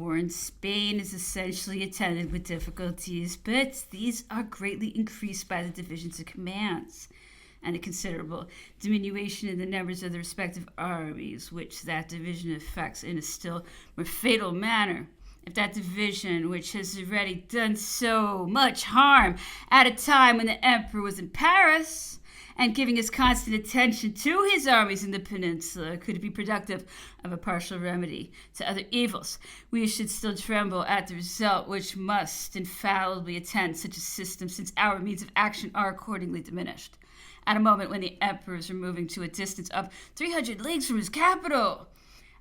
War in Spain is essentially attended with difficulties, but these are greatly increased by the divisions of commands and a considerable diminution in the numbers of the respective armies, which that division affects in a still more fatal manner. If that division, which has already done so much harm at a time when the emperor was in Paris, and giving his constant attention to his armies in the peninsula, could be productive of a partial remedy to other evils, we should still tremble at the result which must infallibly attend such a system, since our means of action are accordingly diminished at a moment when the emperor is removing to a distance of 300 leagues from his capital.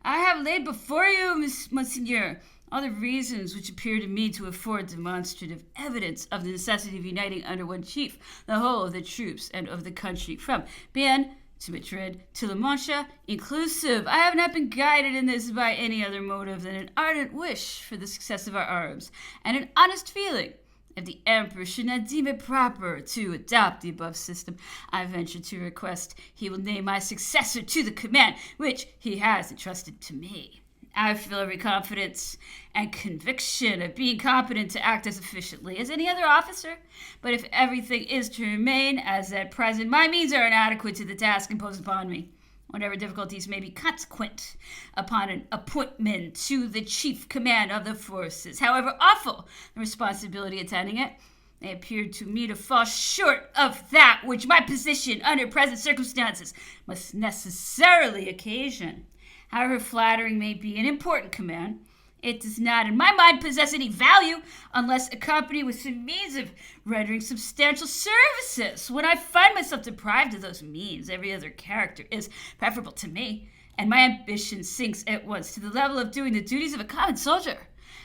I have laid before you, Monseigneur, all the reasons which appear to me to afford demonstrative evidence of the necessity of uniting under one chief the whole of the troops and of the country, from Bien to Madrid to La Mancha inclusive. I have not been guided in this by any other motive than an ardent wish for the success of our arms, and an honest feeling. If the emperor should not deem it proper to adopt the above system, I venture to request he will name my successor to the command which he has entrusted to me. I feel every confidence and conviction of being competent to act as efficiently as any other officer. But if everything is to remain as at present, my means are inadequate to the task imposed upon me. Whatever difficulties may be consequent upon an appointment to the chief command of the forces, however awful the responsibility attending it, they appear to me to fall short of that which my position under present circumstances must necessarily occasion. However flattering may be an important command, it does not, in my mind, possess any value unless accompanied with some means of rendering substantial services. When I find myself deprived of those means, every other character is preferable to me, and my ambition sinks at once to the level of doing the duties of a common soldier.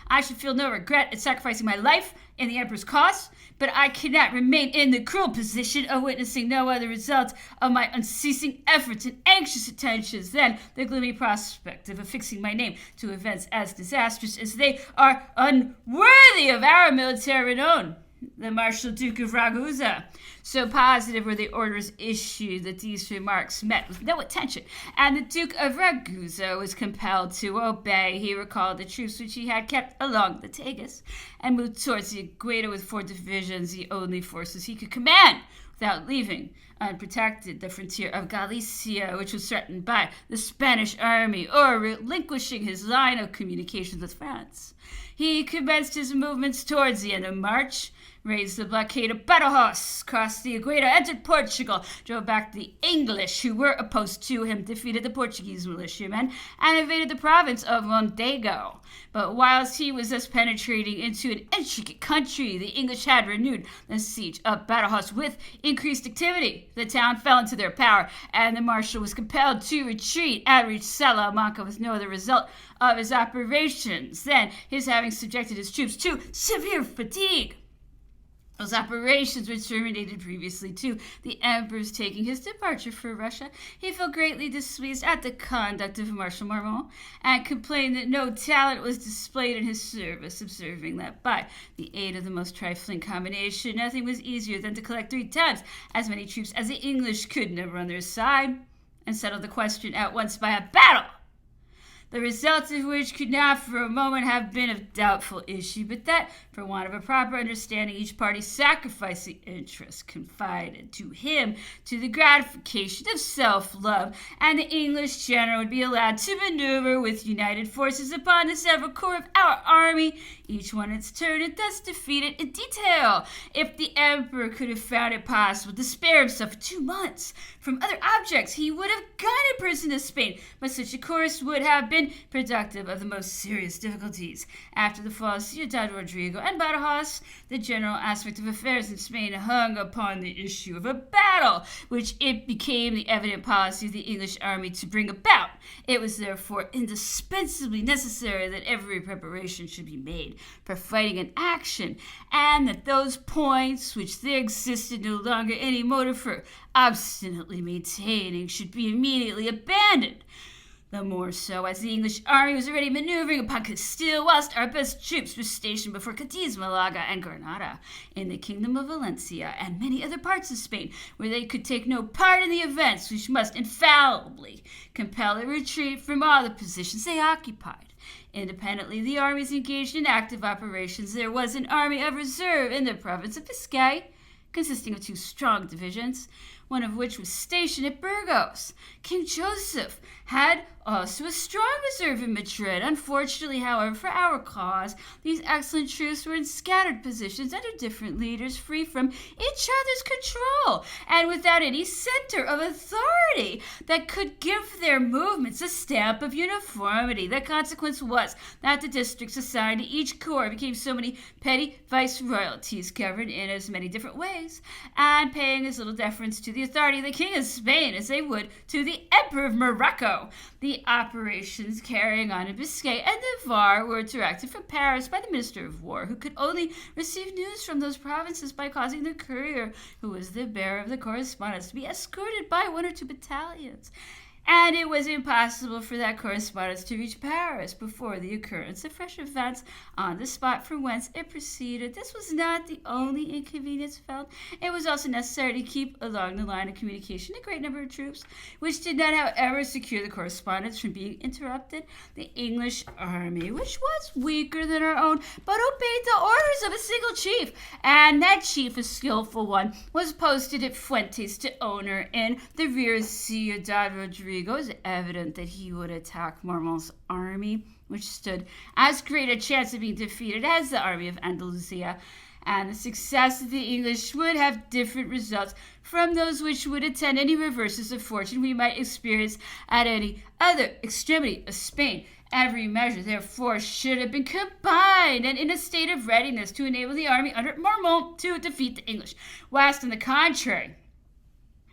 I should feel no regret at sacrificing my life in the emperor's cause, but I cannot remain in the cruel position of witnessing no other result of my unceasing efforts and anxious attentions than the gloomy prospect of affixing my name to events as disastrous as they are unworthy of our military renown. The Marshal Duke of Ragusa. So positive were the orders issued that these remarks met with no attention, and the Duke of Ragusa was compelled to obey. He recalled the troops which he had kept along the Tagus, and moved towards the Agueda with 4 divisions, the only forces he could command, without leaving unprotected the frontier of Galicia, which was threatened by the Spanish army, or relinquishing his line of communications with France. He commenced his movements towards the end of March, raised the blockade of Badajoz, crossed the Agueda, entered Portugal, drove back the English who were opposed to him, defeated the Portuguese militiamen, and invaded the province of Mondego. But whilst he was thus penetrating into an intricate country, the English had renewed the siege of Badajoz with increased activity. The town fell into their power, and the marshal was compelled to retreat and reach Salamanca with no other result of his operations than his having subjected his troops to severe fatigue. Those operations were terminated previously to the emperor's taking his departure for Russia. He felt greatly displeased at the conduct of Marshal Marmont, and complained that no talent was displayed in his service, observing that by the aid of the most trifling combination, nothing was easier than to collect 3 times as many troops as the English could number on their side, and settle the question at once by a battle, the result of which could not for a moment have been of doubtful issue, but that, for want of a proper understanding, each party sacrificed the interest confided to him to the gratification of self-love, and the English general would be allowed to maneuver with united forces upon the several corps of our army, each one in its turn, and thus defeated in detail. If the emperor could have found it possible to spare himself for 2 months from other objects, he would have gone in person to Spain, but such a course would have been productive of the most serious difficulties. After the fall of Ciudad Rodrigo and Badajoz, the general aspect of affairs in Spain hung upon the issue of a battle, which it became the evident policy of the English army to bring about. It was therefore indispensably necessary that every preparation should be made for fighting an action, and that those points which there existed no longer any motive for obstinately maintaining should be immediately abandoned. The more so as the English army was already maneuvering upon Castile, whilst our best troops were stationed before Cadiz, Malaga, and Granada, in the kingdom of Valencia, and many other parts of Spain, where they could take no part in the events which must infallibly compel a retreat from all the positions they occupied. Independently, the armies engaged in active operations. There was an army of reserve in the province of Biscay, consisting of 2 strong divisions, one of which was stationed at Burgos. King Joseph had also a strong reserve in Madrid. Unfortunately, however, for our cause, these excellent troops were in scattered positions under different leaders, free from each other's control, and without any center of authority that could give their movements a stamp of uniformity. The consequence was that the districts assigned to each corps became so many petty viceroyalties, governed in as many different ways, and paying as little deference to the authority of the King of Spain as they would to the Emperor of Morocco. The operations carrying on in Biscay and Navarre were directed from Paris by the Minister of War, who could only receive news from those provinces by causing the courier, who was the bearer of the correspondence, to be escorted by 1 or 2 battalions. And it was impossible for that correspondence to reach Paris before the occurrence of fresh events on the spot from whence it proceeded. This was not the only inconvenience felt. It was also necessary to keep along the line of communication a great number of troops, which did not, however, secure the correspondence from being interrupted. The English army, which was weaker than our own, but obeyed the orders of a single chief, and that chief, a skillful one, was posted at Fuentes de Honor in the rear of Ciudad Rodrigo. It was evident that he would attack Marmont's army, which stood as great a chance of being defeated as the army of Andalusia, and the success of the English would have different results from those which would attend any reverses of fortune we might experience at any other extremity of Spain. Every measure, therefore, should have been combined and in a state of readiness to enable the army under Marmont to defeat the English, whilst, on the contrary,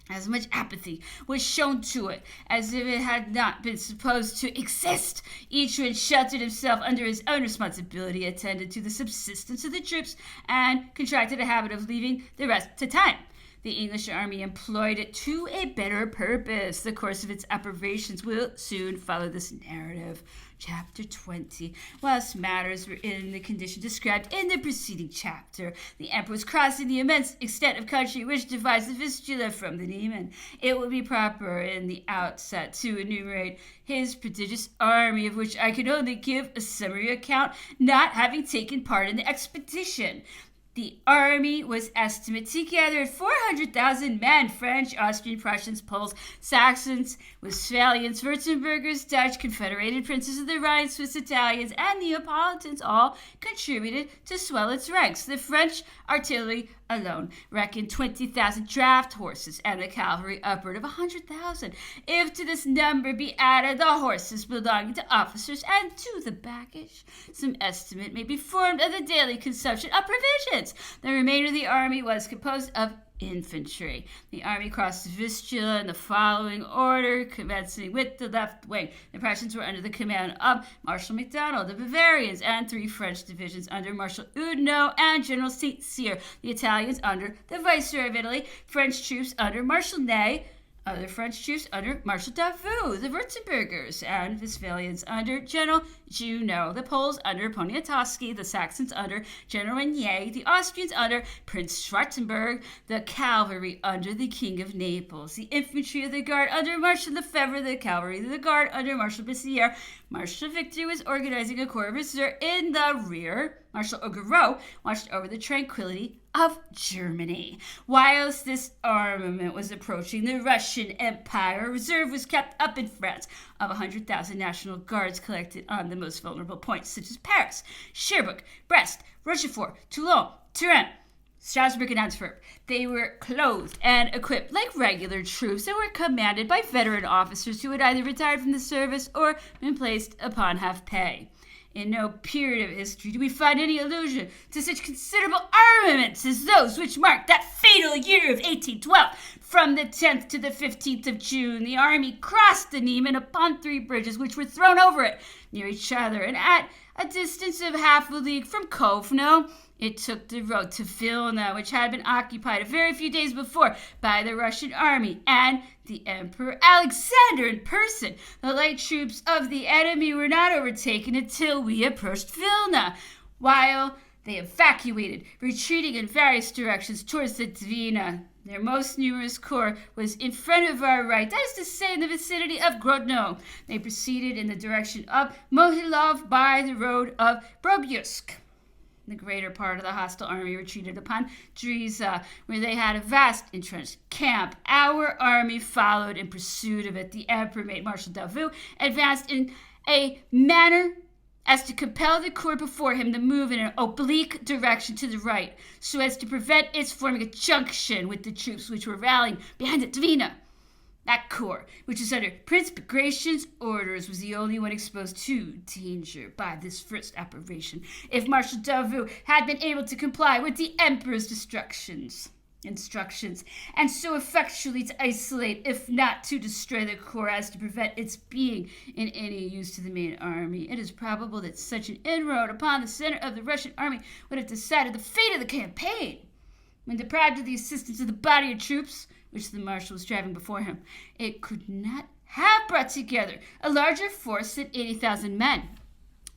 as much apathy was shown to it as if it had not been supposed to exist. Each one sheltered himself under his own responsibility, attended to the subsistence of the troops, and contracted a habit of leaving the rest to time. The English army employed it to a better purpose. The course of its operations will soon follow this narrative. Chapter 20. Whilst matters were in the condition described in the preceding chapter, the emperor was crossing the immense extent of country which divides the Vistula from the Niemen. It would be proper in the outset to enumerate his prodigious army, of which I can only give a summary account, not having taken part in the expedition. The army was estimated together at 400,000 men: French, Austrian, Prussians, Poles, Saxons, Westphalians, Württembergers, Dutch, Confederated Princes of the Rhine, Swiss, Italians, and Neapolitans all contributed to swell its ranks. The French artillery alone reckoned 20,000 draft horses, and the cavalry upward of 100,000. If to this number be added the horses belonging to officers and to the baggage, some estimate may be formed of the daily consumption of provisions. The remainder of the army was composed of infantry. The army crossed the Vistula in the following order, commencing with the left wing. The Prussians were under the command of Marshal MacDonald, the Bavarians, and 3 French divisions under Marshal Oudinot and General St. Cyr. The Italians under the Viceroy of Italy, French troops under Marshal Ney, other French troops under Marshal Davout, the Württembergers and Westphalians under General Junot, the Poles under Poniatowski, the Saxons under General Regnier, the Austrians under Prince Schwarzenberg, the cavalry under the King of Naples, the infantry of the Guard under Marshal Lefebvre, the cavalry of the Guard under Marshal Bessières. Marshal Victor was organizing a corps of reserve in the rear. Marshal Augereau watched over the tranquility of Germany. Whilst this armament was approaching the Russian Empire, a reserve was kept up in France of 100,000 National Guards collected on the most vulnerable points, such as Paris, Cherbourg, Brest, Rochefort, Toulon, Turin, Strasbourg, and Antwerp. They were clothed and equipped like regular troops and were commanded by veteran officers who had either retired from the service or been placed upon half pay. In no period of history do we find any allusion to such considerable armaments as those which marked that fatal year of 1812. From the 10th to the 15th of June, the army crossed the Niemen upon 3 bridges which were thrown over it near each other, and at a distance of half a league from Kovno, it took the road to Vilna, which had been occupied a very few days before by the Russian army and the Emperor Alexander in person. The light troops of the enemy were not overtaken until we approached Vilna, while they evacuated, retreating in various directions towards the Dvina. Their most numerous corps was in front of our right, that is to say, in the vicinity of Grodno. They proceeded in the direction of Mohilov by the road of Brobyansk. The greater part of the hostile army retreated upon Drisa, where they had a vast entrenched camp. Our army followed in pursuit of it. The emperor made Marshal Davout advanced in a manner as to compel the corps before him to move in an oblique direction to the right, so as to prevent its forming a junction with the troops which were rallying behind the Dvina. That corps, which was under Prince Bagration's orders, was the only one exposed to danger by this first operation. If Marshal Davout had been able to comply with the Emperor's instructions, and so effectually to isolate, if not to destroy the corps, as to prevent its being in any use to the main army, it is probable that such an inroad upon the center of the Russian army would have decided the fate of the campaign. When deprived of the assistance of the body of troops, which the marshal was driving before him, it could not have brought together a larger force than 80,000 men.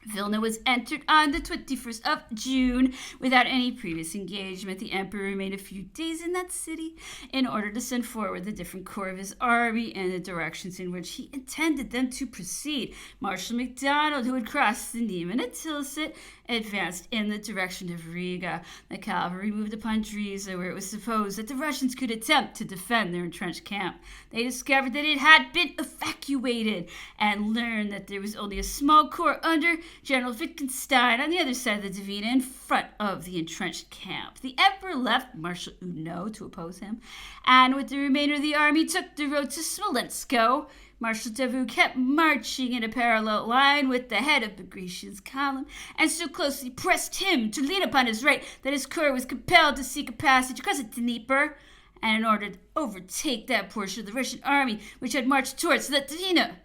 Vilna was entered on the 21st of June without any previous engagement. The emperor remained a few days in that city in order to send forward the different corps of his army in the directions in which he intended them to proceed. Marshal MacDonald, who had crossed the Niemen at Tilsit, advanced in the direction of Riga. The cavalry moved upon Drisa, where it was supposed that the Russians could attempt to defend their entrenched camp. They discovered that it had been evacuated and learned that there was only a small corps under General Wittgenstein on the other side of the Dvina in front of the entrenched camp. The emperor left Marshal Oudinot to oppose him, and with the remainder of the army took the road to Smolensko. Marshal Davout kept marching in a parallel line with the head of Bagration's column, and so closely pressed him to lean upon his right that his corps was compelled to seek a passage across the Dnieper, and in order to overtake that portion of the Russian army which had marched towards the Dvina.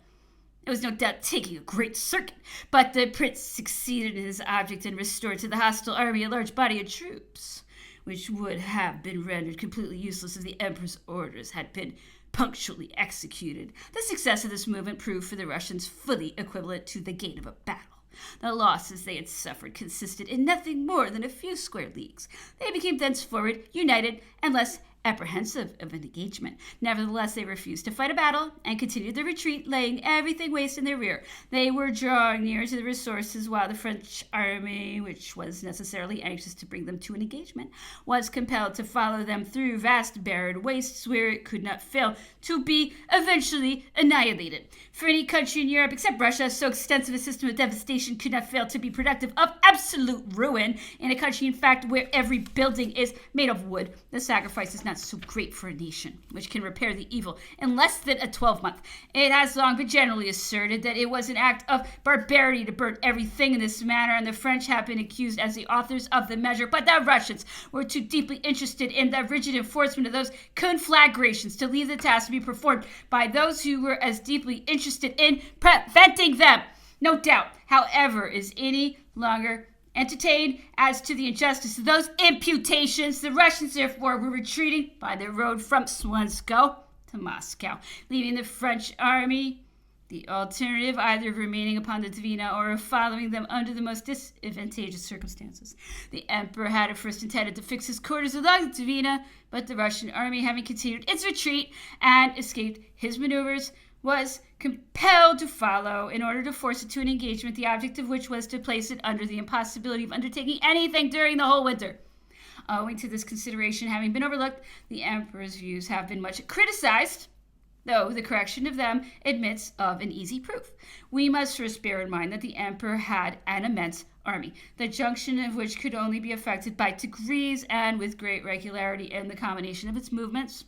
It was no doubt taking a great circuit, but the prince succeeded in his object and restored to the hostile army a large body of troops, which would have been rendered completely useless if the emperor's orders had been punctually executed. The success of this movement proved for the Russians fully equivalent to the gain of a battle. The losses they had suffered consisted in nothing more than a few square leagues. They became thenceforward united and less apprehensive of an engagement. Nevertheless, they refused to fight a battle and continued their retreat, laying everything waste in their rear. They were drawing near to the resources, while the French army, which was necessarily anxious to bring them to an engagement, was compelled to follow them through vast barren wastes where it could not fail to be eventually annihilated. For any country in Europe except Russia, so extensive a system of devastation could not fail to be productive of absolute ruin. In a country, in fact, where every building is made of wood, the sacrifice is not so great for a nation which can repair the evil in less than a 12-month. It has long been generally asserted that it was an act of barbarity to burn everything in this manner, and the French have been accused as the authors of the measure, but the Russians were too deeply interested in the rigid enforcement of those conflagrations to leave the task to be performed by those who were as deeply interested in preventing them. No doubt, however, is any longer entertained as to the injustice of those imputations. The Russians, therefore, were retreating by the road from Smolensko to Moscow, leaving the French army the alternative either of remaining upon the Dvina or of following them under the most disadvantageous circumstances. The emperor had at first intended to fix his quarters along the Dvina, but the Russian army, having continued its retreat and escaped his maneuvers, was compelled to follow in order to force it to an engagement, the object of which was to place it under the impossibility of undertaking anything during the whole winter. Owing to this consideration having been overlooked, the emperor's views have been much criticized, though the correction of them admits of an easy proof. We must first bear in mind that the emperor had an immense army, the junction of which could only be effected by degrees and with great regularity in the combination of its movements.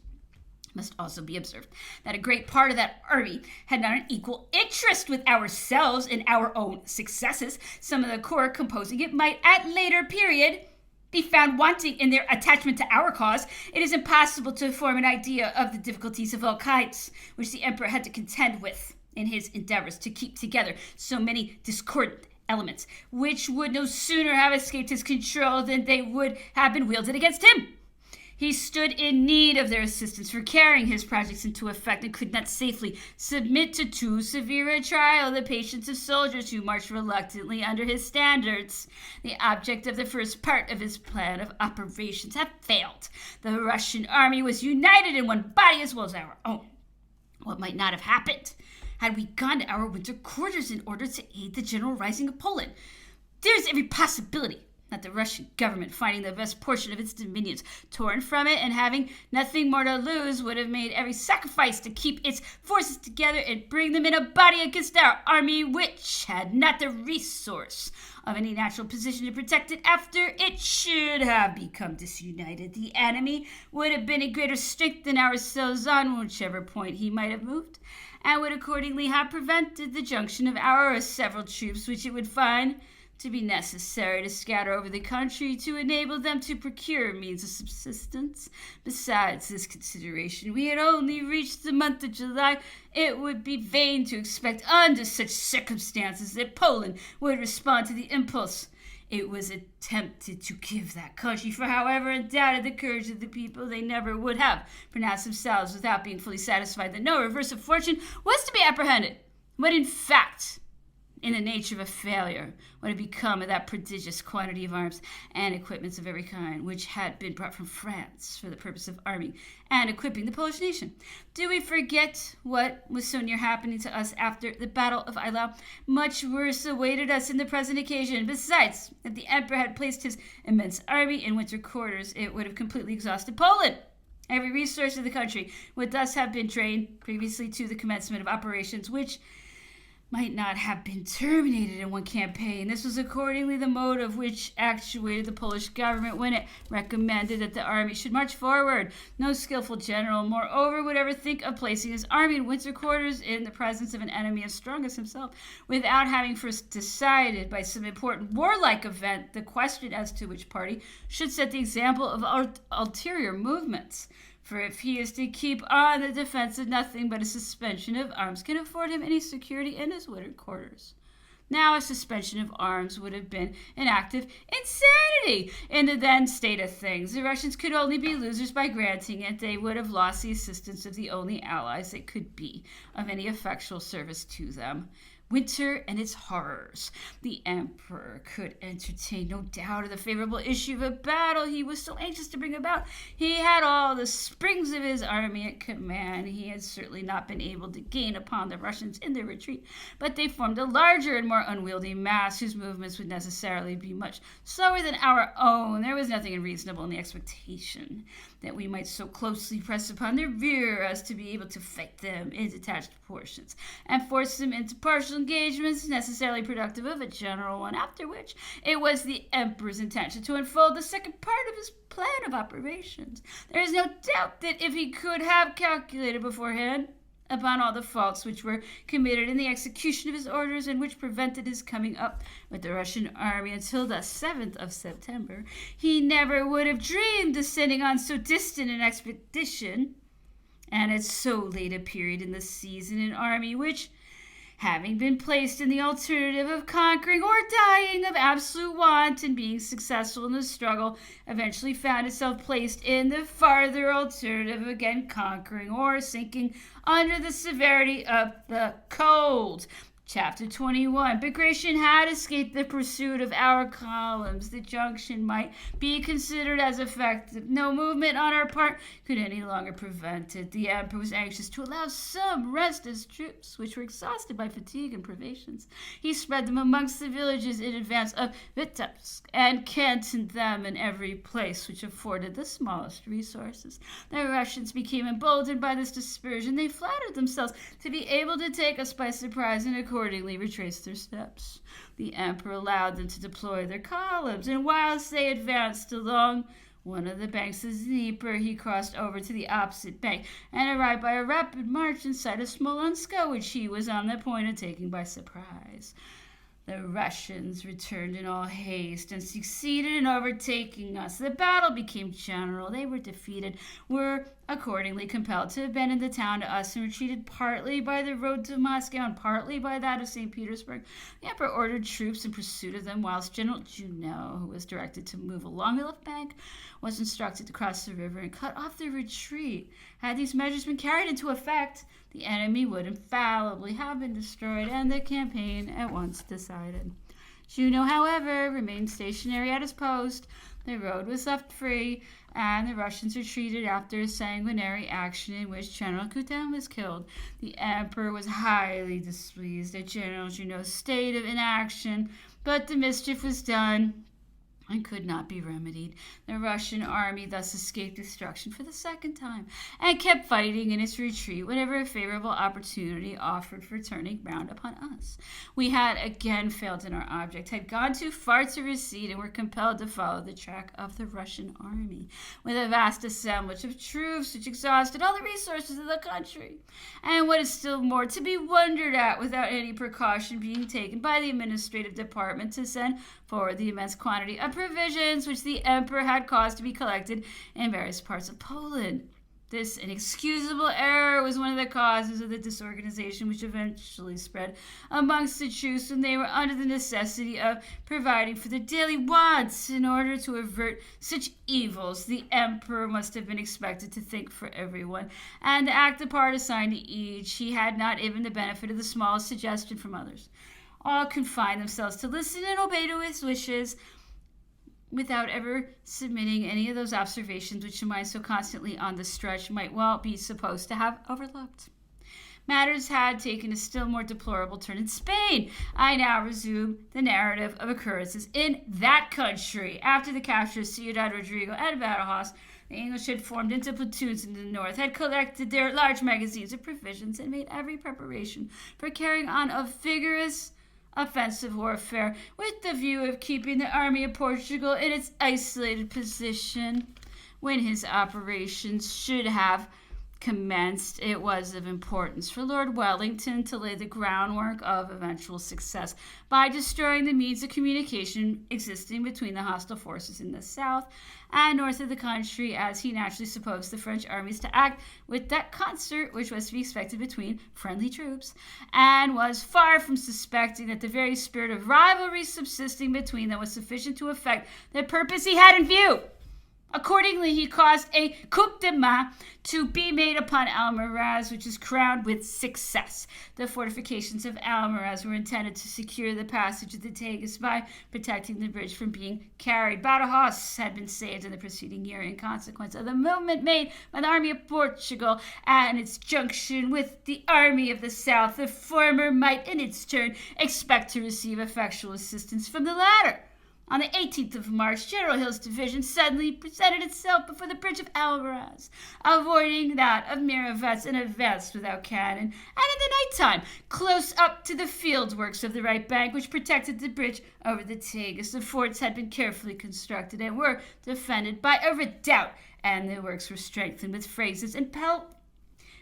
Must also be observed that a great part of that army had not an equal interest with ourselves in our own successes. Some of the corps composing it might at later period be found wanting in their attachment to our cause. It is impossible to form an idea of the difficulties of all kinds which the emperor had to contend with in his endeavors to keep together so many discordant elements, which would no sooner have escaped his control than they would have been wielded against him. He stood in need of their assistance for carrying his projects into effect and could not safely submit to too severe a trial the patience of soldiers who marched reluctantly under his standards. The object of the first part of his plan of operations had failed. The Russian army was united in one body as well as our own. What might not have happened had we gone to our winter quarters in order to aid the general rising of Poland? There's every possibility that the Russian government, finding the best portion of its dominions torn from it and having nothing more to lose, would have made every sacrifice to keep its forces together and bring them in a body against our army, which had not the resource of any natural position to protect it after it should have become disunited. The enemy would have been in greater strength than ourselves on whichever point he might have moved, and would accordingly have prevented the junction of our several troops, which it would find to be necessary to scatter over the country to enable them to procure means of subsistence. Besides this consideration, we had only reached the month of July. It would be vain to expect under such circumstances that Poland would respond to the impulse it was attempted to give that country, for however undoubted the courage of the people, they never would have pronounced themselves without being fully satisfied that no reverse of fortune was to be apprehended. But in fact, in the nature of a failure, what had become of that prodigious quantity of arms and equipments of every kind which had been brought from France for the purpose of arming and equipping the Polish nation? Do we forget what was so near happening to us after the Battle of Eylau? Much worse awaited us in the present occasion. Besides, if the Emperor had placed his immense army in winter quarters, it would have completely exhausted Poland. Every resource of the country would thus have been drained previously to the commencement of operations, which might not have been terminated in one campaign. This was accordingly the motive which actuated the Polish government when it recommended that the army should march forward. No skillful general, moreover, would ever think of placing his army in winter quarters in the presence of an enemy as strong as himself, without having first decided by some important warlike event the question as to which party should set the example of ulterior movements. For if he is to keep on the defensive, nothing but a suspension of arms can afford him any security in his winter quarters. Now, a suspension of arms would have been an act of insanity in the then state of things. The Russians could only be losers by granting it. They would have lost the assistance of the only allies that could be of any effectual service to them. Winter and its horrors. The Emperor could entertain no doubt of the favorable issue of a battle he was so anxious to bring about. He had all the springs of his army at command. He had certainly not been able to gain upon the Russians in their retreat, but they formed a larger and more unwieldy mass whose movements would necessarily be much slower than our own. There was nothing unreasonable in the expectation that we might so closely press upon their rear as to be able to fight them in detached portions and force them into partial engagements necessarily productive of a general one, after which it was the Emperor's intention to unfold the second part of his plan of operations. There is no doubt that if he could have calculated beforehand upon all the faults which were committed in the execution of his orders and which prevented his coming up with the Russian army until the 7th of September, he never would have dreamed of sending on so distant an expedition and at so late a period in the season an army which, having been placed in the alternative of conquering or dying of absolute want and being successful in the struggle, eventually found itself placed in the farther alternative of again conquering or sinking under the severity of the cold. Chapter 21. Bagration had escaped the pursuit of our columns. The junction might be considered as effective. No movement on our part could any longer prevent it. The Emperor was anxious to allow some rest his troops, which were exhausted by fatigue and privations. He spread them amongst the villages in advance of Vitebsk and cantoned them in every place which afforded the smallest resources. The Russians became emboldened by this dispersion. They flattered themselves to be able to take us by surprise and accordingly retraced their steps. The Emperor allowed them to deploy their columns, and whilst they advanced along one of the banks of the Dnieper, he crossed over to the opposite bank and arrived by a rapid march in sight of Smolensk, which he was on the point of taking by surprise. The Russians returned in all haste and succeeded in overtaking us. The battle became general. They were defeated, were accordingly compelled to abandon the town to us and retreated partly by the road to Moscow and partly by that of St. Petersburg. The emperor ordered troops in pursuit of them, whilst General Junot, who was directed to move along the left bank, was instructed to cross the river and cut off their retreat. Had these measures been carried into effect, the enemy would infallibly have been destroyed and the campaign at once decided. Junot, however, remained stationary at his post. The road was left free, and the Russians retreated after a sanguinary action in which General Coutin was killed. The emperor was highly displeased at General Junot's state of inaction, but the mischief was done and could not be remedied. The Russian army thus escaped destruction for the second time and kept fighting in its retreat whenever a favorable opportunity offered for turning round upon us. We had again failed in our object, had gone too far to recede, and were compelled to follow the track of the Russian army with a vast assemblage of troops which exhausted all the resources of the country, and what is still more to be wondered at, without any precaution being taken by the administrative department to send forward the immense quantity of provisions which the emperor had caused to be collected in various parts of Poland. This inexcusable error was one of the causes of the disorganization which eventually spread amongst the troops when they were under the necessity of providing for their daily wants. In order to avert such evils, the emperor must have been expected to think for everyone and to act the part assigned to each. He had not even the benefit of the smallest suggestion from others. All confined themselves to listen and obey to his wishes, without ever submitting any of those observations which a mind so constantly on the stretch might well be supposed to have overlooked. Matters had taken a still more deplorable turn in Spain. I now resume the narrative of occurrences in that country. After the capture of Ciudad Rodrigo and Badajoz, the English had formed into platoons in the north, had collected their large magazines of provisions, and made every preparation for carrying on a vigorous offensive warfare with the view of keeping the army of Portugal in its isolated position. When his operations should have commenced, it was of importance for Lord Wellington to lay the groundwork of eventual success by destroying the means of communication existing between the hostile forces in the south and north of the country, as he naturally supposed the French armies to act with that concert which was to be expected between friendly troops, and was far from suspecting that the very spirit of rivalry subsisting between them was sufficient to effect the purpose he had in view. Accordingly, he caused a coup de main to be made upon Almaraz, which is crowned with success. The fortifications of Almaraz were intended to secure the passage of the Tagus by protecting the bridge from being carried. Badajoz had been saved in the preceding year in consequence of the movement made by the army of Portugal and its junction with the army of the south. The former might, in its turn, expect to receive effectual assistance from the latter. On the 18th of March, General Hill's division suddenly presented itself before the bridge of Almaraz, avoiding that of Miravets, and advanced without cannon, and in the night-time, close up to the field works of the right bank, which protected the bridge over the Tagus. The forts had been carefully constructed and were defended by a redoubt, and the works were strengthened with phrases and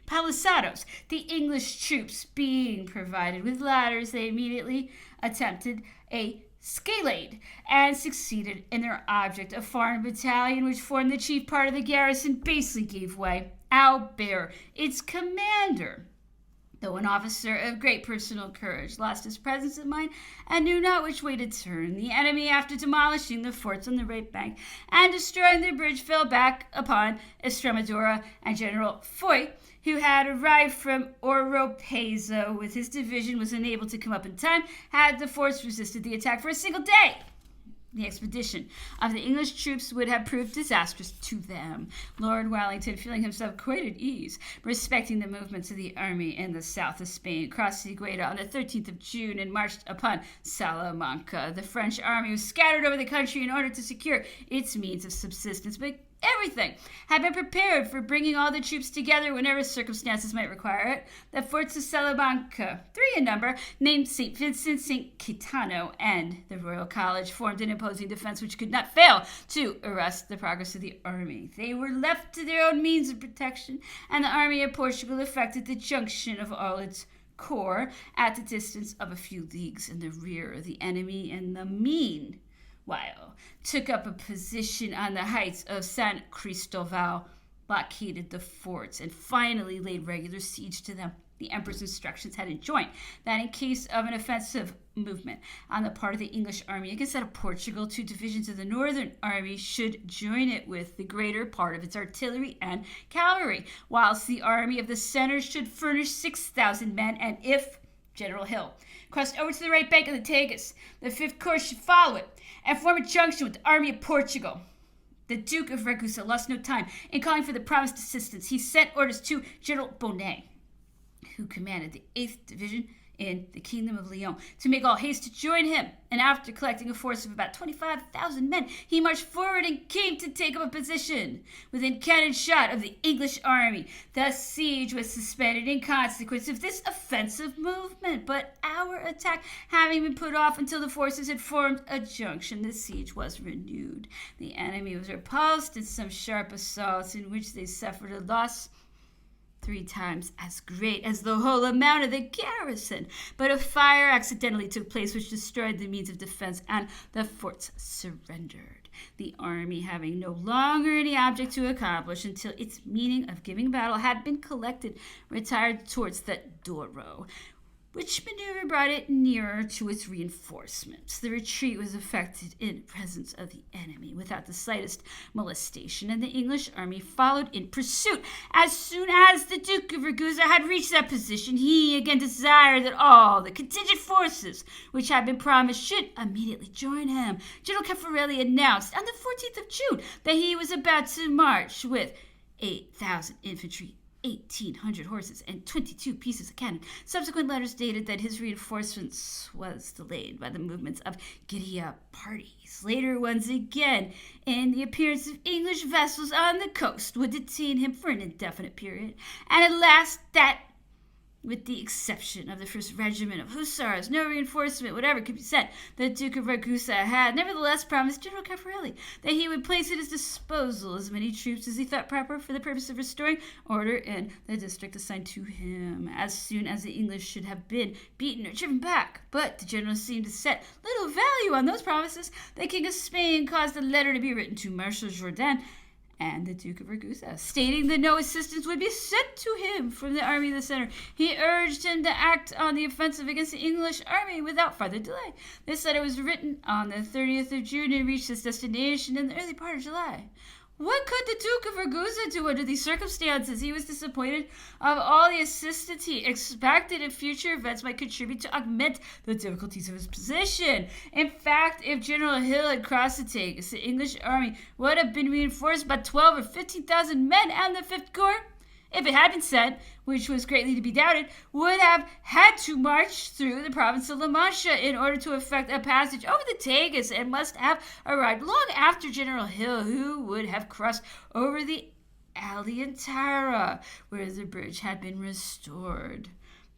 palisados. The English troops being provided with ladders, they immediately attempted a scalade and succeeded in their object. A foreign battalion, which formed the chief part of the garrison, basically gave way. Albert, its commander, though an officer of great personal courage, lost his presence of mind and knew not which way to turn. The enemy, after demolishing the forts on the right bank and destroying the bridge, fell back upon Estremadura, and General Foy, who had arrived from Oropesa with his division, was unable to come up in time. Had the force resisted the attack for a single day, the expedition of the English troops would have proved disastrous to them. Lord Wellington, feeling himself quite at ease respecting the movements of the army in the south of Spain, crossed the Guadalquivir on the 13th of June and marched upon Salamanca. The French army was scattered over the country in order to secure its means of subsistence, but everything had been prepared for bringing all the troops together whenever circumstances might require it. The forts of Salamanca, 3 in number, named St. Vincent, St. Quitano, and the Royal College, formed an imposing defense which could not fail to arrest the progress of the army. They were left to their own means of protection, and the army of Portugal effected the junction of all its Corps at the distance of a few leagues in the rear of the enemy, and the meanwhile took up a position on the heights of San Cristobal, blockaded the forts, and finally laid regular siege to them. The emperor's instructions had enjoined that in case of an offensive movement on the part of the English army against that of Portugal, 2 divisions of the northern army should join it with the greater part of its artillery and cavalry, whilst the army of the center should furnish 6,000 men, and if General Hill crossed over to the right bank of the Tagus, the 5th Corps should follow it and form a junction with the army of Portugal. The Duke of Ragusa lost no time in calling for the promised assistance. He sent orders to General Bonnet, who commanded the 8th Division in the Kingdom of Leon, to make all haste to join him. And after collecting a force of about 25,000 men, he marched forward and came to take up a position within cannon shot of the English army. The siege was suspended in consequence of this offensive movement, but our attack having been put off until the forces had formed a junction, the siege was renewed. The enemy was repulsed in some sharp assaults in which they suffered a loss 3 times as great as the whole amount of the garrison. But a fire accidentally took place which destroyed the means of defense, and the forts surrendered. The army, having no longer any object to accomplish until its meaning of giving battle had been collected, retired towards the Douro, which maneuver brought it nearer to its reinforcements. The retreat was effected in presence of the enemy without the slightest molestation, and the English army followed in pursuit. As soon as the Duke of Ragusa had reached that position, he again desired that all the contingent forces which had been promised should immediately join him. General Caffarelli announced on the 14th of June that he was about to march with 8,000 infantry, 1,800 horses, and 22 pieces of cannon. Subsequent letters dated that his reinforcements was delayed by the movements of guerrilla parties. Later ones again, and the appearance of English vessels on the coast would detain him for an indefinite period. And at last, that, with the exception of the 1st Regiment of Hussars, no reinforcement whatever could be sent. The Duke of Ragusa had nevertheless promised General Caffarelli that he would place at his disposal as many troops as he thought proper for the purpose of restoring order in the district assigned to him, as soon as the English should have been beaten or driven back. But the general seemed to set little value on those promises. The King of Spain caused a letter to be written to Marshal Jourdan and the Duke of Ragusa, stating that no assistance would be sent to him from the army of the center. He urged him to act on the offensive against the English army without further delay. This letter was written on the 30th of June and reached its destination in the early part of July. What could the Duke of Ragusa do under these circumstances? He was disappointed of all the assistance he expected, and future events might contribute to augment the difficulties of his position. In fact, if General Hill had crossed the Tagus, the English army would have been reinforced by 12 or 15,000 men, and the 5th Corps, if it had been sent, which was greatly to be doubted, would have had to march through the province of La Mancha in order to effect a passage over the Tagus, and must have arrived long after General Hill, who would have crossed over the Aliantara, where the bridge had been restored.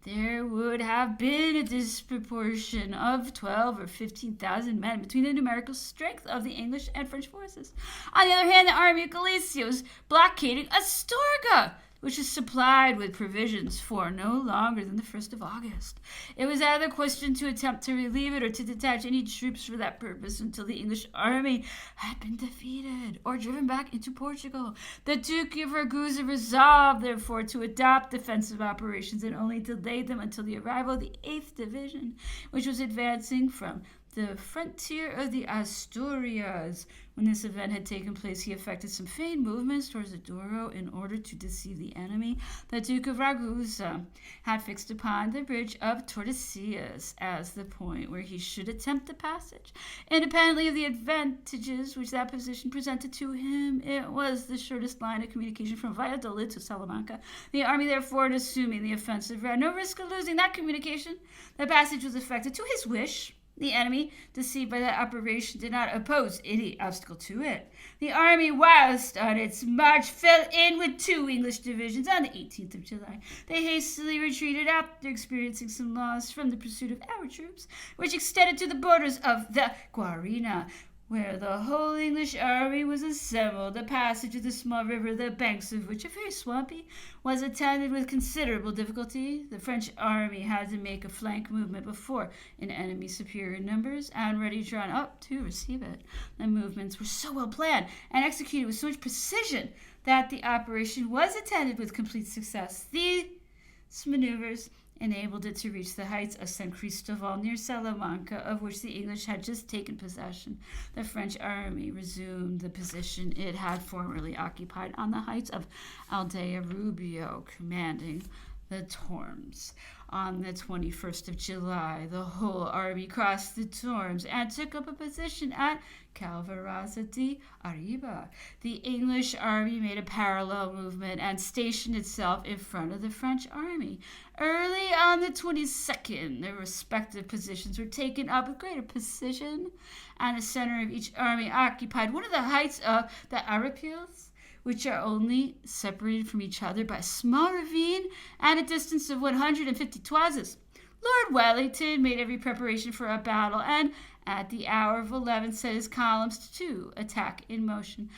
There would have been a disproportion of 12 or 15,000 men between the numerical strength of the English and French forces. On the other hand, the army of Galicia was blockading Astorga, which is supplied with provisions for no longer than the 1st of August. It was out of the question to attempt to relieve it or to detach any troops for that purpose until the English army had been defeated or driven back into Portugal. The Duke of Ragusa resolved, therefore, to adopt defensive operations and only delayed them until the arrival of the 8th Division, which was advancing from the frontier of the Asturias. When this event had taken place, he effected some feigned movements towards the Douro in order to deceive the enemy. The Duke of Ragusa had fixed upon the bridge of Tordesillas as the point where he should attempt the passage. Independently of the advantages which that position presented to him, it was the shortest line of communication from Valladolid to Salamanca. The army, therefore, in assuming the offensive, ran no risk of losing that communication. The passage was effected to his wish. The enemy, deceived by that operation, did not oppose any obstacle to it. The army, whilst on its march, fell in with 2 English divisions on the 18th of July. They hastily retreated after experiencing some loss from the pursuit of our troops, which extended to the borders of the Guarina, where the whole English army was assembled. The passage of the small river, the banks of which are very swampy, was attended with considerable difficulty. The French army had to make a flank movement before an enemy superior in numbers and ready drawn up to receive it. The movements were so well planned and executed with so much precision that the operation was attended with complete success. These maneuvers enabled it to reach the heights of San Cristobal near Salamanca, of which the English had just taken possession. The French army resumed the position it had formerly occupied on the heights of Aldea Rubio, commanding the Tormes. On the 21st of July, the whole army crossed the Tormes and took up a position at Calvarazza de Arriba. The English army made a parallel movement and stationed itself in front of the French army. Early on the 22nd, their respective positions were taken up with greater precision, and the center of each army occupied one of the heights of the Arapiles, which are only separated from each other by a small ravine and a distance of 150 toises. Lord Wellington made every preparation for a battle, and at the hour of 11 set his columns to attack in motion.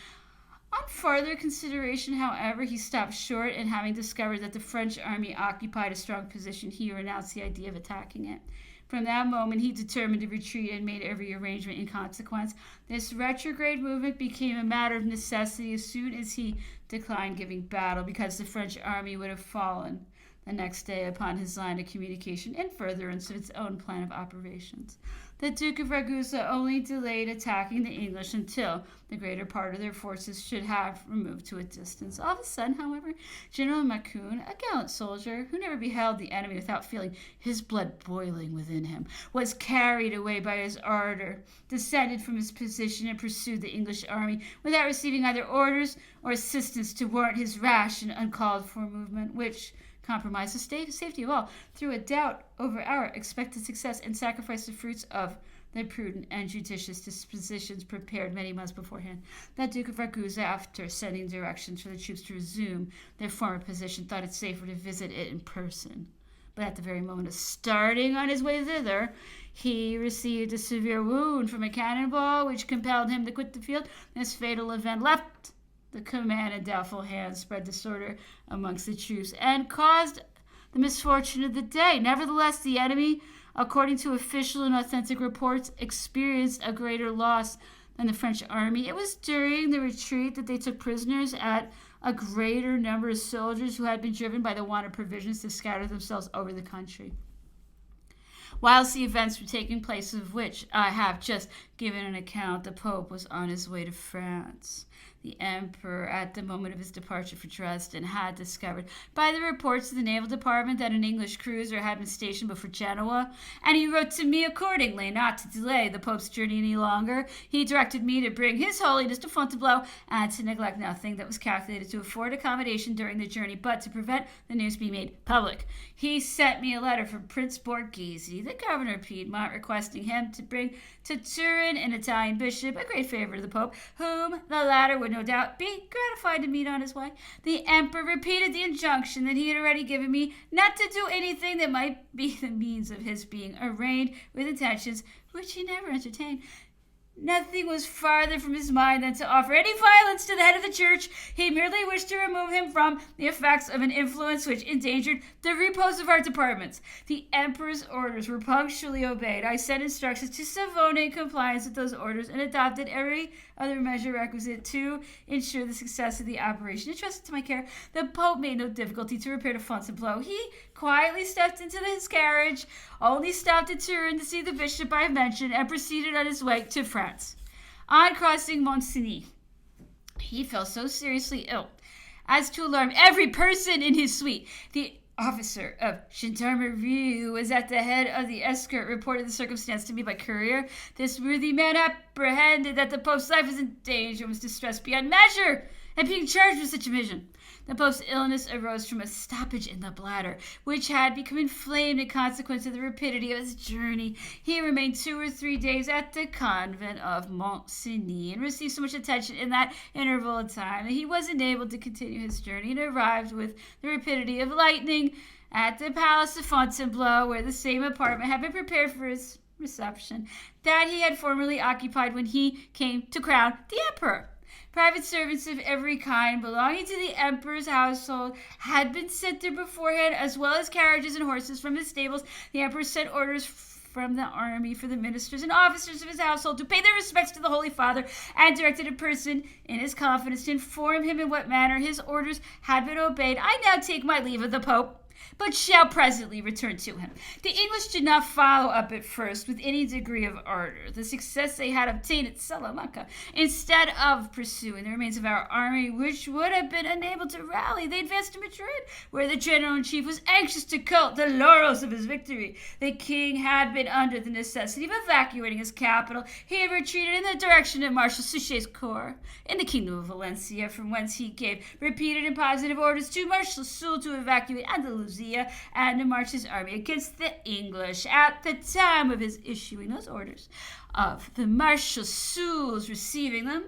On further consideration, however, he stopped short, and having discovered that the French army occupied a strong position, he renounced the idea of attacking it. From that moment, he determined to retreat and made every arrangement in consequence. This retrograde movement became a matter of necessity as soon as he declined giving battle, because the French army would have fallen the next day upon his line of communication in furtherance of its own plan of operations. The Duke of Ragusa only delayed attacking the English until the greater part of their forces should have removed to a distance. All of a sudden, however, General Macoun, a gallant soldier who never beheld the enemy without feeling his blood boiling within him, was carried away by his ardor, descended from his position, and pursued the English army without receiving either orders or assistance to warrant his rash and uncalled for movement, which compromised the safety of all, threw a doubt over our expected success, and sacrificed the fruits of the prudent and judicious dispositions prepared many months beforehand. The Duke of Ragusa, after sending directions for the troops to resume their former position, thought it safer to visit it in person. But at the very moment of starting on his way thither, he received a severe wound from a cannonball, which compelled him to quit the field. This fatal event left the command in doubtful hands, spread disorder amongst the troops, and caused the misfortune of the day. Nevertheless, the enemy, according to official and authentic reports, experienced a greater loss than the French army. It was during the retreat that they took prisoners at a greater number of soldiers who had been driven by the want of provisions to scatter themselves over the country. Whilst the events were taking place of which I have just given an account, the Pope was on his way to France. The Emperor, at the moment of his departure for Dresden, had discovered by the reports of the Naval Department that an English cruiser had been stationed before Genoa, and he wrote to me accordingly not to delay the Pope's journey any longer. He directed me to bring His Holiness to Fontainebleau, and to neglect nothing that was calculated to afford accommodation during the journey, but to prevent the news being made public. He sent me a letter from Prince Borghese, the governor of Piedmont, requesting him to bring to Turin an Italian bishop, a great favorite of the Pope, whom the latter would no doubt be gratified to meet on his way. The Emperor repeated the injunction that he had already given me not to do anything that might be the means of his being arraigned with intentions which he never entertained. Nothing was farther from his mind than to offer any violence to the head of the church. He merely wished to remove him from the effects of an influence which endangered the repose of our departments. The Emperor's orders were punctually obeyed. I sent instructions to Savone in compliance with those orders, and adopted every other measure requisite to ensure the success of the operation. Entrusted to my care, the Pope made no difficulty to repair to Fontainebleau. He quietly stepped into his carriage, only stopped at Turin to see the bishop I have mentioned, and proceeded on his way to France. On crossing Mont-Cenis, he fell so seriously ill as to alarm every person in his suite. The officer of gendarmerie who was at the head of the escort reported the circumstance to me by courier. This worthy man apprehended that the Pope's life was in danger and was distressed beyond measure at being charged with such a mission. The Pope's illness arose from a stoppage in the bladder, which had become inflamed in consequence of the rapidity of his journey. He remained 2 or 3 days at the convent of Mont-Cenis, and received so much attention in that interval of time that he was enabled to continue his journey, and arrived with the rapidity of lightning at the palace of Fontainebleau, where the same apartment had been prepared for his reception that he had formerly occupied when he came to crown the emperor. Private servants of every kind belonging to the emperor's household had been sent there beforehand, as well as carriages and horses from his stables. The emperor sent orders from the army for the ministers and officers of his household to pay their respects to the Holy Father, and directed a person in his confidence to inform him in what manner his orders had been obeyed. I now take my leave of the Pope, but shall presently return to him. The English did not follow up at first with any degree of ardor the success they had obtained at Salamanca. Instead of pursuing the remains of our army, which would have been unable to rally, they advanced to Madrid, where the general-in-chief was anxious to court the laurels of his victory. The king had been under the necessity of evacuating his capital. He had retreated in the direction of Marshal Suchet's corps in the kingdom of Valencia, from whence he gave repeated and positive orders to Marshal Soult to evacuate Andalusia and to march his army against the English. At the time of his issuing those orders, of the Marshal Soult's receiving them,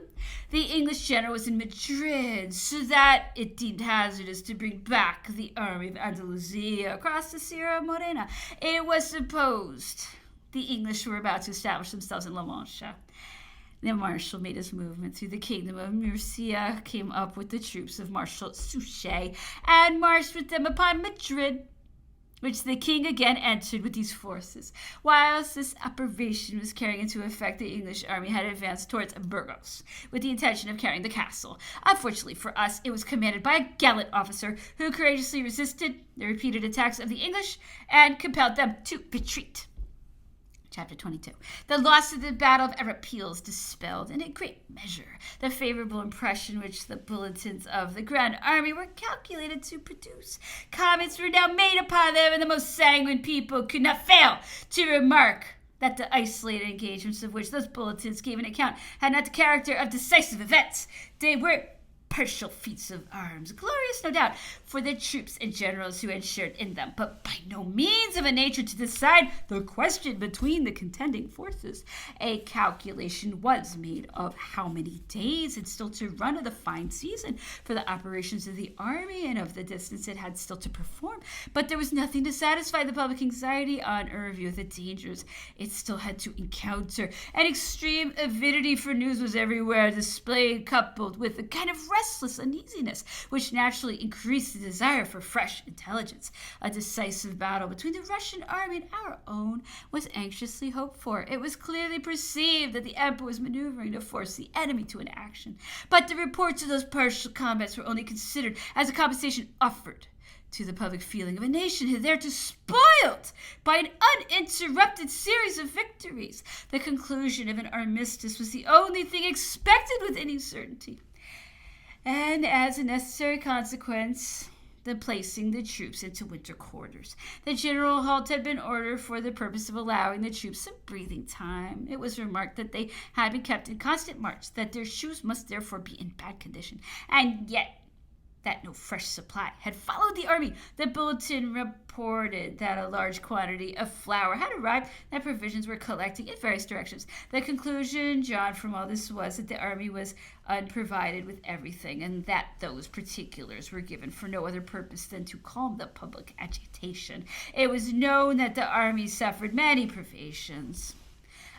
the English general was in Madrid, so that it deemed hazardous to bring back the army of Andalusia across the Sierra Morena. It was supposed the English were about to establish themselves in La Mancha. The marshal made his movement through the kingdom of Murcia, came up with the troops of Marshal Suchet, and marched with them upon Madrid, which the king again entered with these forces. Whilst this operation was carrying into effect, the English army had advanced towards Burgos, with the intention of carrying the castle. Unfortunately for us, it was commanded by a gallant officer who courageously resisted the repeated attacks of the English and compelled them to retreat. Chapter 22. The loss of the Battle of Arapils dispelled, in a great measure, the favorable impression which the bulletins of the Grand Army were calculated to produce. Comments were now made upon them, and the most sanguine people could not fail to remark that the isolated engagements of which those bulletins gave an account had not the character of decisive events. They were partial feats of arms, glorious no doubt for the troops and generals who had shared in them, but by no means of a nature to decide the question between the contending forces. A calculation was made of how many days had still to run of the fine season for the operations of the army, and of the distance it had still to perform, but there was nothing to satisfy the public anxiety on a review of the dangers it still had to encounter. An extreme avidity for news was everywhere displayed, coupled with a kind of restless uneasiness which naturally increased the desire for fresh intelligence. A decisive battle between the Russian army and our own was anxiously hoped for. It was clearly perceived that the emperor was maneuvering to force the enemy to an action, but the reports of those partial combats were only considered as a compensation offered to the public feeling of a nation hitherto spoiled by an uninterrupted series of victories. The conclusion of an armistice was the only thing expected with any certainty, and as a necessary consequence, the placing the troops into winter quarters. The general halt had been ordered for the purpose of allowing the troops some breathing time. It was remarked that they had been kept in constant march, that their shoes must therefore be in bad condition, and yet that no fresh supply had followed the army. The bulletin reported that a large quantity of flour had arrived, that provisions were collecting in various directions. The conclusion drawn from all this was that the army was unprovided with everything, and that those particulars were given for no other purpose than to calm the public agitation. It was known that the army suffered many privations.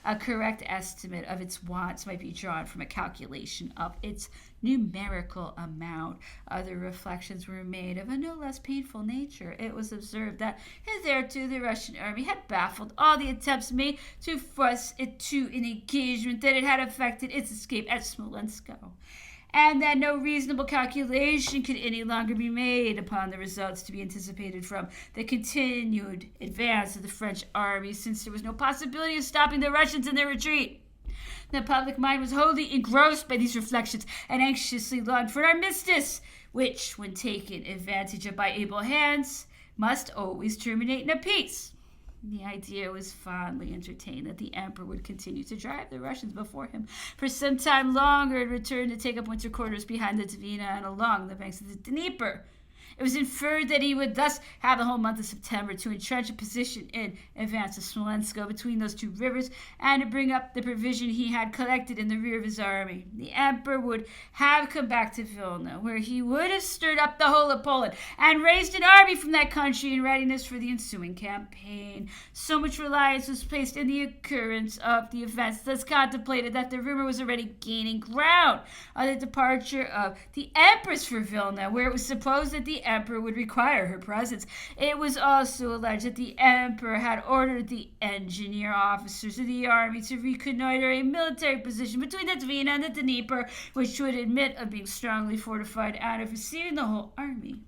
A correct estimate of its wants might be drawn from a calculation of its numerical amount. Other reflections were made of a no less painful nature. It was observed that hitherto the Russian army had baffled all the attempts made to force it to an engagement, that it had effected its escape at Smolensk, and that no reasonable calculation could any longer be made upon the results to be anticipated from the continued advance of the French army, since there was no possibility of stopping the Russians in their retreat. The public mind was wholly engrossed by these reflections, and anxiously longed for an armistice, which, when taken advantage of by able hands, must always terminate in a peace. The idea was fondly entertained that the emperor would continue to drive the Russians before him for some time longer, and return to take up winter quarters behind the Dvina and along the banks of the Dnieper. It was inferred that he would thus have the whole month of September to entrench a position in advance of Smolensk between those two rivers and to bring up the provision he had collected in the rear of his army. The emperor would have come back to Vilna, where he would have stirred up the whole of Poland and raised an army from that country in readiness for the ensuing campaign. So much reliance was placed in the occurrence of the events thus contemplated that the rumor was already gaining ground on the departure of the empress for Vilna, where it was supposed that the emperor would require her presence. It was also alleged that the emperor had ordered the engineer officers of the army to reconnoiter a military position between the Dwina and the Dnieper, which would admit of being strongly fortified and of receiving the whole army.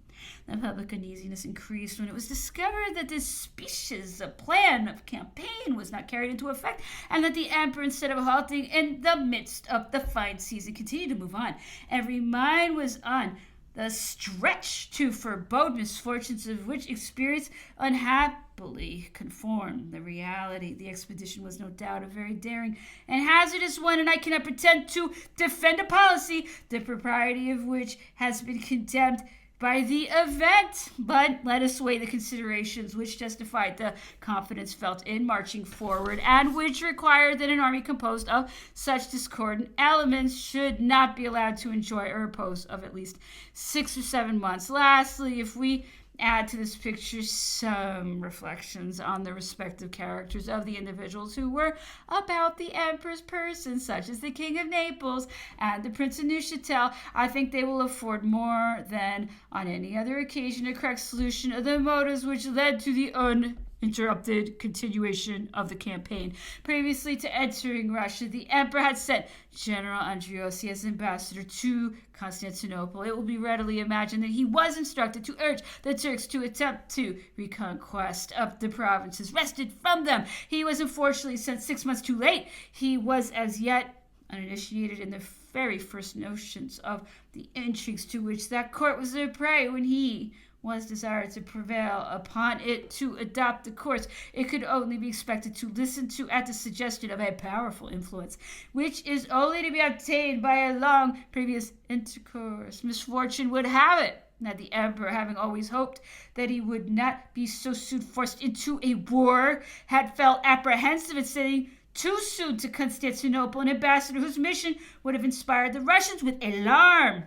The public uneasiness increased when it was discovered that this species of plan of campaign was not carried into effect, and that the emperor, instead of halting in the midst of the fine season, continued to move on. Every mind was on the stretch to forebode misfortunes, of which experience unhappily conformed the reality. The expedition was no doubt a very daring and hazardous one, and I cannot pretend to defend a policy, the propriety of which has been condemned by the event, but let us weigh the considerations which justified the confidence felt in marching forward, and which required that an army composed of such discordant elements should not be allowed to enjoy a repose of at least 6 or 7 months. Lastly, if we add to this picture some reflections on the respective characters of the individuals who were about the emperor's person, such as the King of Naples and the Prince of Neuchâtel, I think they will afford more than on any other occasion a correct solution of the motives which led to the uninterrupted continuation of the campaign. Previously to entering Russia, the emperor had sent General Andreossi as ambassador to Constantinople. It will be readily imagined that he was instructed to urge the Turks to attempt to reconquest of the provinces wrested from them. He was unfortunately sent 6 months too late. He was as yet uninitiated in the very first notions of the intrigues to which that court was a prey when he was desired to prevail upon it to adopt the course it could only be expected to listen to at the suggestion of a powerful influence, which is only to be obtained by a long previous intercourse. Misfortune would have it that the emperor, having always hoped that he would not be so soon forced into a war, had felt apprehensive at sending too soon to Constantinople an ambassador whose mission would have inspired the Russians with alarm.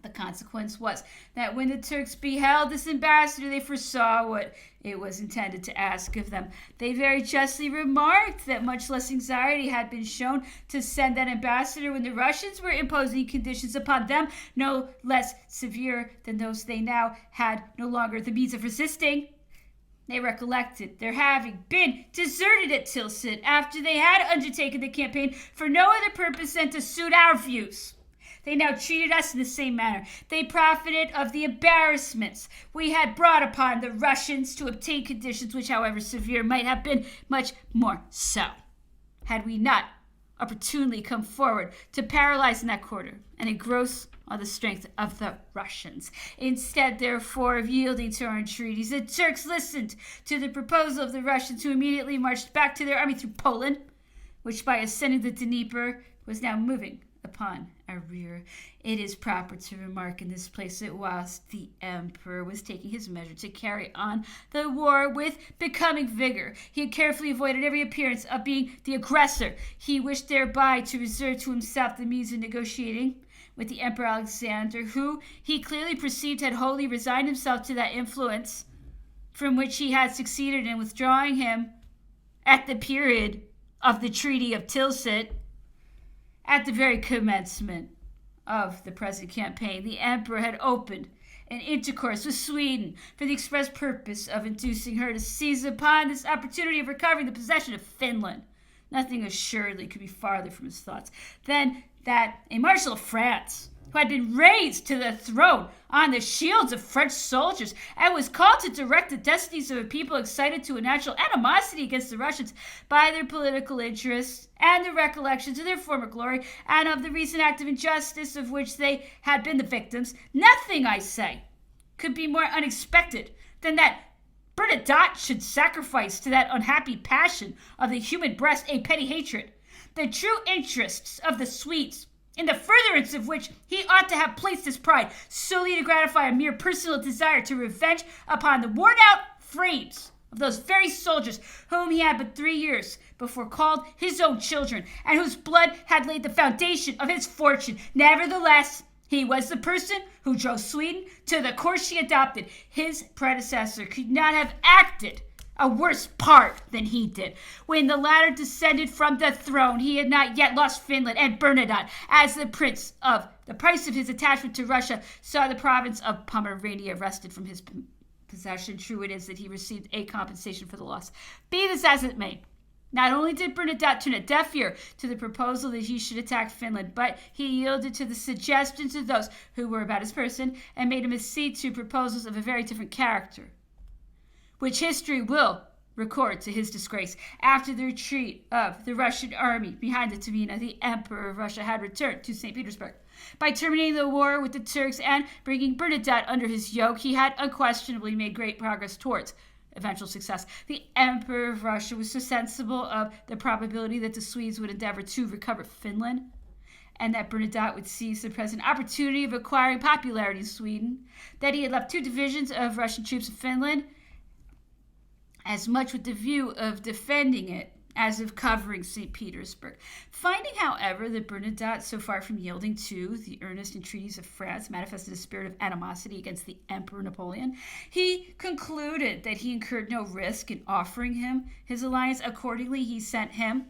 The consequence was that when the Turks beheld this ambassador, they foresaw what it was intended to ask of them. They very justly remarked that much less anxiety had been shown to send that ambassador when the Russians were imposing conditions upon them no less severe than those they now had no longer the means of resisting. They recollected their having been deserted at Tilsit after they had undertaken the campaign for no other purpose than to suit our views. They now treated us in the same manner. They profited of the embarrassments we had brought upon the Russians to obtain conditions which, however severe, might have been much more so, had we not opportunely come forward to paralyze in that quarter and engross on the strength of the Russians. Instead, therefore, of yielding to our entreaties, the Turks listened to the proposal of the Russians, who immediately marched back to their army through Poland, which by ascending the Dnieper was now moving upon our rear. It is proper to remark in this place that whilst the emperor was taking his measure to carry on the war with becoming vigor, he had carefully avoided every appearance of being the aggressor. He wished thereby to reserve to himself the means of negotiating with the Emperor Alexander, who he clearly perceived had wholly resigned himself to that influence from which he had succeeded in withdrawing him at the period of the Treaty of Tilsit. At the very commencement of the present campaign, the emperor had opened an intercourse with Sweden for the express purpose of inducing her to seize upon this opportunity of recovering the possession of Finland. Nothing assuredly could be farther from his thoughts than that a marshal of France, who had been raised to the throne on the shields of French soldiers and was called to direct the destinies of a people excited to a natural animosity against the Russians by their political interests and the recollections of their former glory and of the recent act of injustice of which they had been the victims. Nothing, I say, could be more unexpected than that Bernadotte should sacrifice to that unhappy passion of the human breast a petty hatred. The true interests of the Swedes in the furtherance of which he ought to have placed his pride, solely to gratify a mere personal desire to revenge upon the worn-out frames of those very soldiers whom he had but 3 years before called his own children, and whose blood had laid the foundation of his fortune. Nevertheless, he was the person who drove Sweden to the course she adopted. His predecessor could not have acted a worse part than he did. When the latter descended from the throne, he had not yet lost Finland, and Bernadotte, as the prince of the price of his attachment to Russia, saw the province of Pomerania wrested from his possession. True it is that he received a compensation for the loss. Be this as it may, not only did Bernadotte turn a deaf ear to the proposal that he should attack Finland, but he yielded to the suggestions of those who were about his person, and made him accede to proposals of a very different character, which history will record to his disgrace. After the retreat of the Russian army behind the Dvina, the Emperor of Russia had returned to St. Petersburg. By terminating the war with the Turks and bringing Bernadotte under his yoke, he had unquestionably made great progress towards eventual success. The Emperor of Russia was so sensible of the probability that the Swedes would endeavor to recover Finland, and that Bernadotte would seize the present opportunity of acquiring popularity in Sweden, that he had left 2 divisions of Russian troops in Finland, as much with the view of defending it as of covering St. Petersburg. Finding, however, that Bernadotte, so far from yielding to the earnest entreaties of France, manifested a spirit of animosity against the Emperor Napoleon, he concluded that he incurred no risk in offering him his alliance. Accordingly, he sent him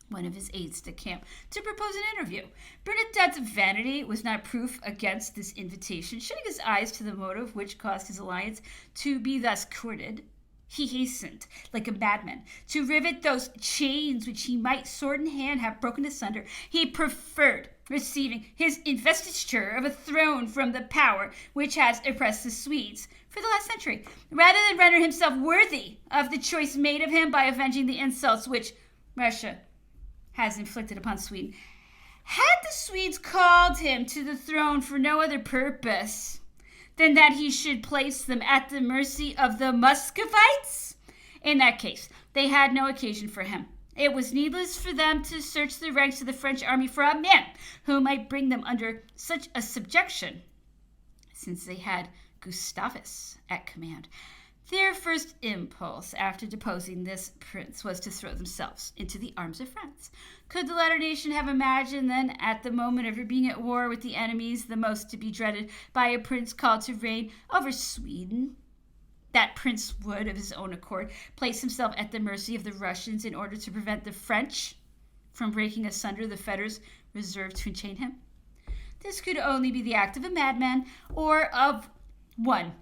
one of his aides de camp to propose an interview. Bernadotte's vanity was not proof against this invitation. Shutting his eyes to the motive which caused his alliance to be thus courted, he hastened, like a madman, to rivet those chains which he might, sword in hand, have broken asunder. He preferred receiving his investiture of a throne from the power which has oppressed the Swedes for the last century, rather than render himself worthy of the choice made of him by avenging the insults which Russia has inflicted upon Sweden. Had the Swedes called him to the throne for no other purpose than that he should place them at the mercy of the Muscovites, in that case, they had no occasion for him. It was needless for them to search the ranks of the French army for a man who might bring them under such a subjection, since they had Gustavus at command. Their first impulse after deposing this prince was to throw themselves into the arms of France. Could the latter nation have imagined then, at the moment of being at war with the enemies the most to be dreaded by a prince called to reign over Sweden, that prince would, of his own accord, place himself at the mercy of the Russians in order to prevent the French from breaking asunder the fetters reserved to enchain him? This could only be the act of a madman, or of one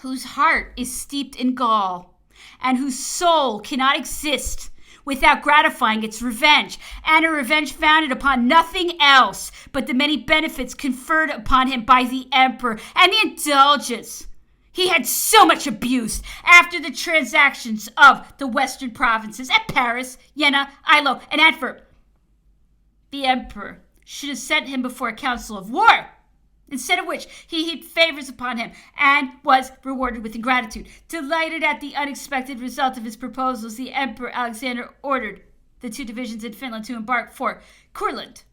whose heart is steeped in gall, and whose soul cannot exist without gratifying its revenge, and a revenge founded upon nothing else but the many benefits conferred upon him by the emperor, and the indulgence he had so much abused after the transactions of the western provinces at Paris, Jena, Ilo, and Antwerp. The emperor should have sent him before a council of war, instead of which he heaped favors upon him, and was rewarded with ingratitude. Delighted at the unexpected result of his proposals, the Emperor Alexander ordered the 2 divisions in Finland to embark for Courland,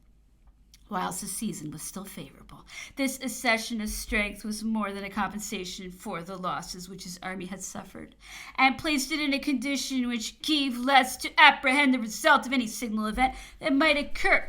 whilst the season was still favorable. This accession of strength was more than a compensation for the losses which his army had suffered, and placed it in a condition which gave less to apprehend the result of any signal event that might occur.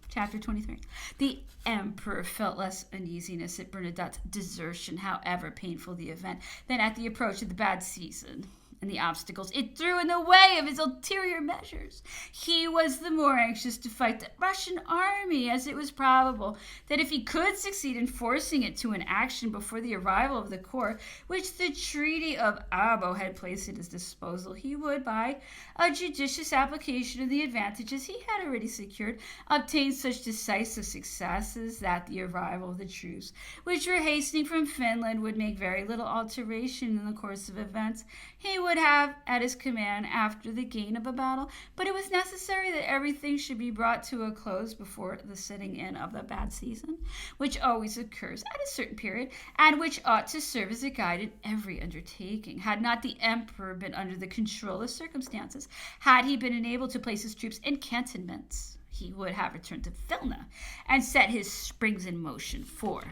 Chapter 23. The Emperor felt less uneasiness at Bernadotte's desertion, however painful the event, than at the approach of the bad season and the obstacles it threw in the way of his ulterior measures. He was the more anxious to fight the Russian army, as it was probable that if he could succeed in forcing it to an action before the arrival of the corps which the Treaty of Abo had placed at his disposal, he would, by a judicious application of the advantages he had already secured, obtain such decisive successes that the arrival of the troops which were hastening from Finland would make very little alteration in the course of events he would have at his command after the gain of a battle. But it was necessary that everything should be brought to a close before the setting in of the bad season, which always occurs at a certain period, and which ought to serve as a guide in every undertaking. Had not the emperor been under the control of circumstances, had he been enabled to place his troops in cantonments, he would have returned to Vilna and set his springs in motion for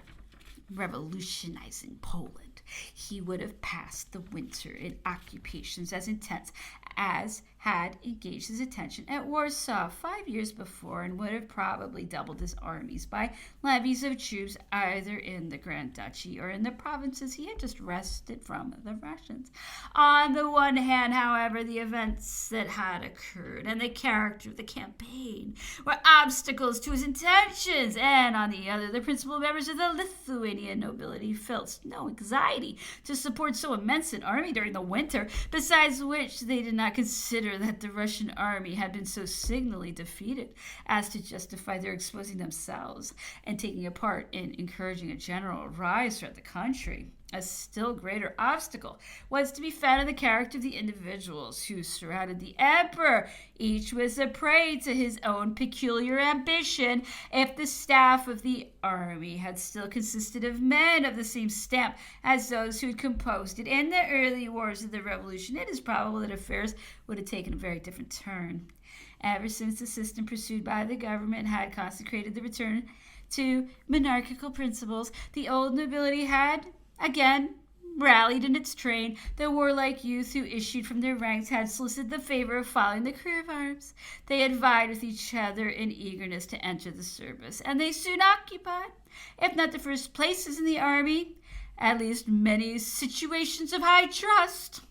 revolutionizing Poland. He would have passed the winter in occupations as intense as had engaged his attention at Warsaw 5 years before, and would have probably doubled his armies by levies of troops either in the Grand Duchy or in the provinces he had just wrested from the Russians. On the one hand, however, the events that had occurred and the character of the campaign were obstacles to his intentions, and on the other, the principal members of the Lithuanian nobility felt no anxiety to support so immense an army during the winter, besides which they did not consider that the Russian army had been so signally defeated as to justify their exposing themselves and taking a part in encouraging a general rise throughout the country. A still greater obstacle was to be found in the character of the individuals who surrounded the emperor. Each was a prey to his own peculiar ambition. If the staff of the army had still consisted of men of the same stamp as those who had composed it in the early wars of the Revolution, it is probable that affairs would have taken a very different turn. Ever since the system pursued by the government had consecrated the return to monarchical principles, the old nobility had again rallied in its train. The warlike youth who issued from their ranks had solicited the favor of following the career of arms. They had vied with each other in eagerness to enter the service, and they soon occupied, if not the first places in the army, at least many situations of high trust.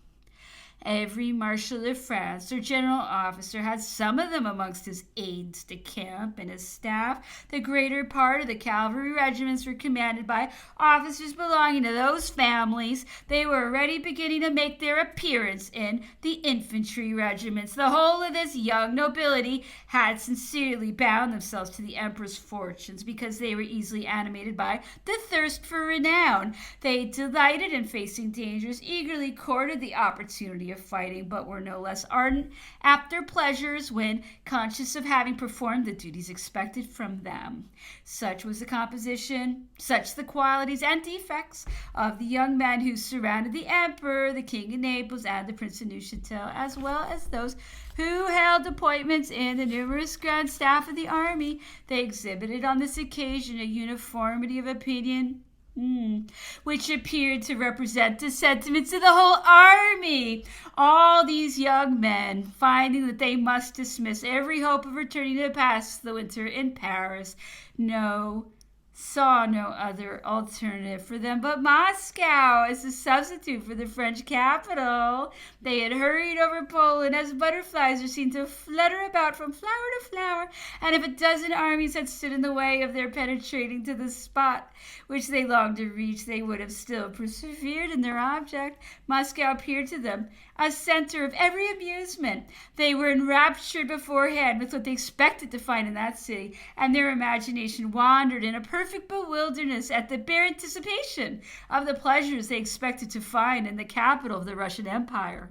Every marshal of France or general officer had some of them amongst his aides de camp and his staff. The greater part of the cavalry regiments were commanded by officers belonging to those families. They were already beginning to make their appearance in the infantry regiments. The whole of this young nobility had sincerely bound themselves to the emperor's fortunes because they were easily animated by the thirst for renown. They delighted in facing dangers, eagerly courted the opportunity of fighting, but were no less ardent after pleasures when conscious of having performed the duties expected from them. Such was the composition, such the qualities and defects of the young men who surrounded the emperor, the king of Naples, and the prince of Neuchatel, as well as those who held appointments in the numerous grand staff of the army. They exhibited on this occasion a uniformity of opinion which appeared to represent the sentiments of the whole army. All these young men, finding that they must dismiss every hope of returning to pass the winter in Paris, saw no other alternative for them but Moscow as a substitute for the French capital. They had hurried over Poland as butterflies are seen to flutter about from flower to flower, and if a dozen armies had stood in the way of their penetrating to the spot which they longed to reach, they would have still persevered in their object. Moscow appeared to them a center of every amusement. They were enraptured beforehand with what they expected to find in that city, and their imagination wandered in a perfect bewilderness at the bare anticipation of the pleasures they expected to find in the capital of the Russian Empire.